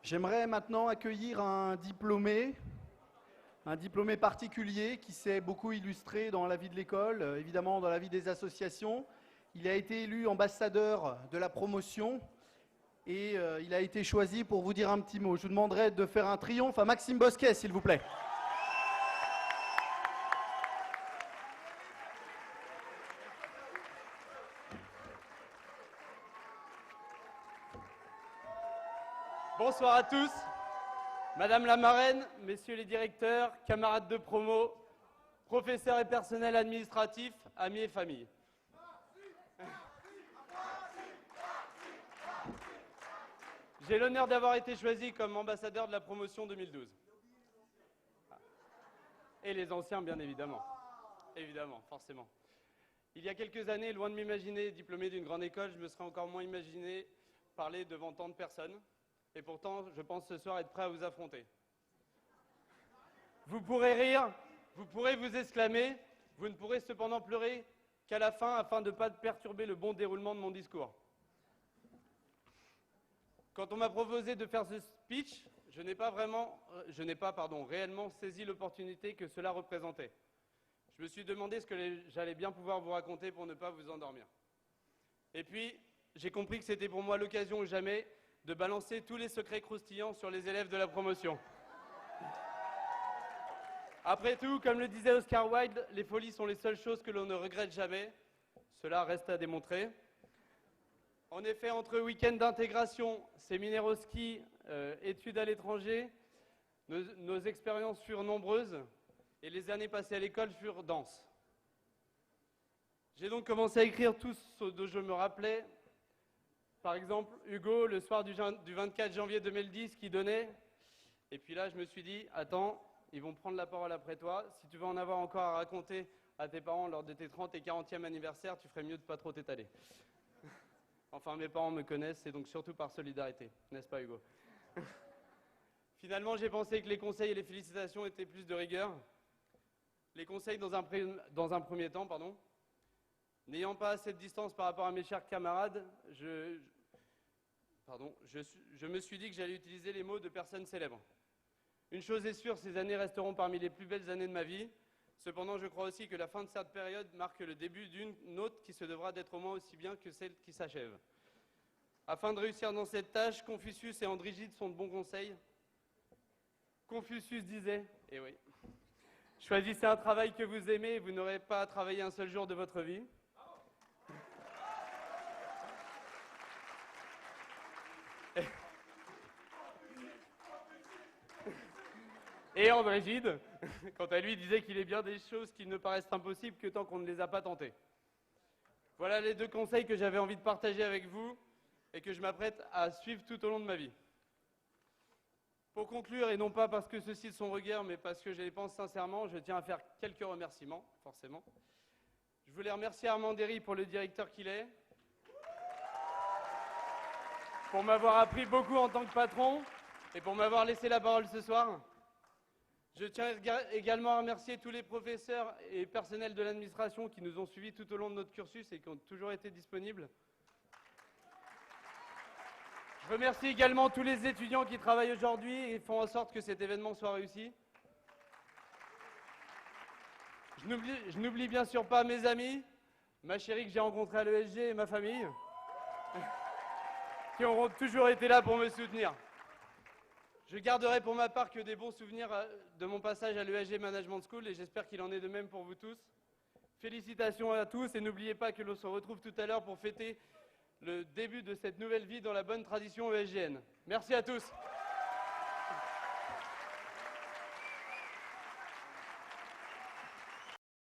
J'aimerais maintenant accueillir un diplômé particulier qui s'est beaucoup illustré dans la vie de l'école, évidemment dans la vie des associations. Il a été élu ambassadeur de la promotion et il a été choisi pour vous dire un petit mot. Je vous demanderai de faire un triomphe à Maxime Bosquet, s'il vous plaît. Bonsoir à tous, Madame la marraine, Messieurs les directeurs, camarades de promo, professeurs et personnel administratif, amis et familles. J'ai l'honneur d'avoir été choisi comme ambassadeur de la promotion 2012. Et les anciens, bien évidemment. Évidemment, forcément. Il y a quelques années, loin de m'imaginer diplômé d'une grande école, je me serais encore moins imaginé parler devant tant de personnes. Et pourtant, je pense ce soir être prêt à vous affronter. Vous pourrez rire, vous pourrez vous exclamer, vous ne pourrez cependant pleurer qu'à la fin afin de ne pas perturber le bon déroulement de mon discours. Quand on m'a proposé de faire ce speech, je n'ai pas réellement saisi l'opportunité que cela représentait. Je me suis demandé ce que j'allais bien pouvoir vous raconter pour ne pas vous endormir. Et puis, j'ai compris que c'était pour moi l'occasion ou jamais de balancer tous les secrets croustillants sur les élèves de la promotion. Après tout, comme le disait Oscar Wilde, les folies sont les seules choses que l'on ne regrette jamais. Cela reste à démontrer. En effet, entre week-end d'intégration, séminaires au ski, études à l'étranger, nos expériences furent nombreuses et les années passées à l'école furent denses. J'ai donc commencé à écrire tout ce dont je me rappelais. Par exemple, Hugo, le soir du 24 janvier 2010, qui donnait. Et puis là, je me suis dit, attends, ils vont prendre la parole après toi. Si tu veux en avoir encore à raconter à tes parents lors de tes 30 et 40e anniversaire, tu ferais mieux de pas trop t'étaler. Enfin, mes parents me connaissent, c'est donc surtout par solidarité, n'est-ce pas Hugo? Finalement, j'ai pensé que les conseils et les félicitations étaient plus de rigueur. Les conseils dans un premier temps, pardon. N'ayant pas assez de distance par rapport à mes chers camarades, je me suis dit que j'allais utiliser les mots de personnes célèbres. Une chose est sûre, ces années resteront parmi les plus belles années de ma vie. Cependant, je crois aussi que la fin de cette période marque le début d'une autre qui se devra d'être au moins aussi bien que celle qui s'achève. Afin de réussir dans cette tâche, Confucius et Andrigide sont de bons conseils. Confucius disait, eh oui, choisissez un travail que vous aimez et vous n'aurez pas à travailler un seul jour de votre vie. Et Andrigide, quant à lui, disait qu'il est bien des choses qui ne paraissent impossibles que tant qu'on ne les a pas tentées. Voilà les deux conseils que j'avais envie de partager avec vous et que je m'apprête à suivre tout au long de ma vie. Pour conclure, et non pas parce que ceux-ci sont regards, mais parce que je les pense sincèrement, je tiens à faire quelques remerciements, forcément. Je voulais remercier Armand Derry pour le directeur qu'il est, pour m'avoir appris beaucoup en tant que patron et pour m'avoir laissé la parole ce soir. Je tiens également à remercier tous les professeurs et personnels de l'administration qui nous ont suivis tout au long de notre cursus et qui ont toujours été disponibles. Je remercie également tous les étudiants qui travaillent aujourd'hui et font en sorte que cet événement soit réussi. Je n'oublie bien sûr pas mes amis, ma chérie que j'ai rencontrée à l'ESG et ma famille, qui auront toujours été là pour me soutenir. Je garderai pour ma part que des bons souvenirs de mon passage à l'ESG Management School et j'espère qu'il en est de même pour vous tous. Félicitations à tous et n'oubliez pas que l'on se retrouve tout à l'heure pour fêter le début de cette nouvelle vie dans la bonne tradition ESGN. Merci à tous.